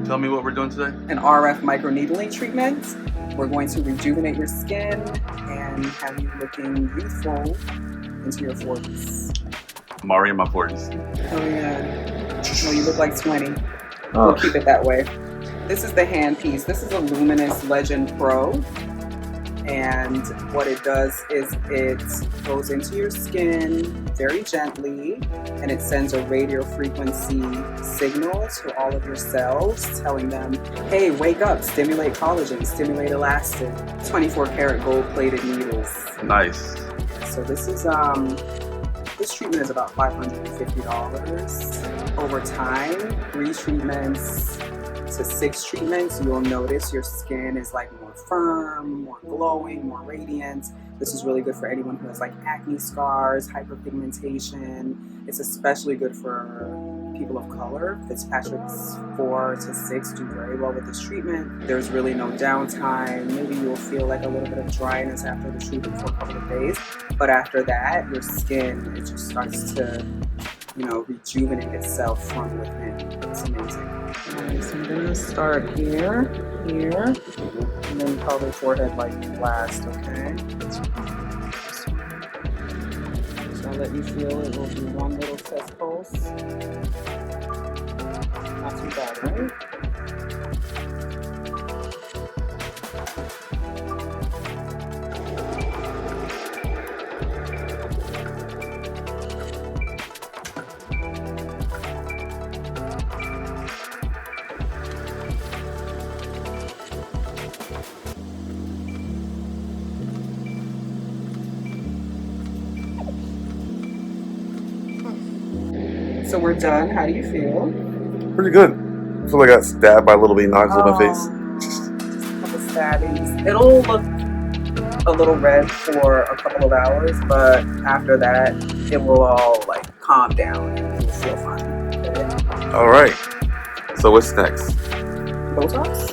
Tell me what we're doing today. An RF microneedling treatment. We're going to rejuvenate your skin and have you looking youthful into your 40s. I'm already in my 40s. Oh yeah. Well, you look like 20. Oh. We'll keep it that way. This is the hand piece. This is a Luminous Legend Pro. And what it does is it goes into your skin very gently and it sends a radio frequency signal to all of your cells telling them, hey, wake up, stimulate collagen, stimulate elastin. 24 karat gold plated needles. Nice. So this is this treatment is about $550. Over time, 3 treatments to 6 treatments, you'll notice your skin is like more firm, more glowing, more radiant. This is really good for anyone who has like acne scars, hyperpigmentation. It's especially good for people of color. Fitzpatrick's 4 to 6 do very well with this treatment. There's really no downtime. Maybe you'll feel like a little bit of dryness after the treatment for a couple of days, but after that, your skin, it just starts to, rejuvenate itself from within. It's amazing. Alright, so I'm gonna start here, and then probably forehead like last, okay? So I'll let you feel it. Will be one little chest pulse. Not too bad, right? So we're done. How do you feel? Pretty good. I feel like I got stabbed by a little bee knives on my face. Just a couple stabbings. It'll look a little red for a couple of hours, but after that, it will all like calm down and you'll feel fine. Okay? All right. So what's next? Botox?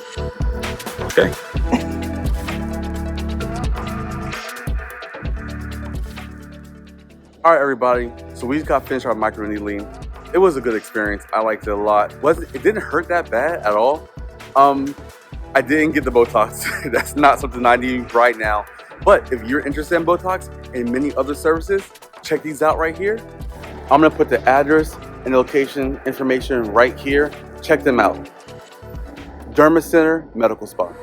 Okay. All right, everybody. So we just got finished our microneedling. It was a good experience. I liked it a lot. It didn't hurt that bad at all. I didn't get the Botox. That's not something I need right now. But if you're interested in Botox and many other services, check these out right here. I'm gonna put the address and the location information right here. Check them out. Dermacanter Medical Spa.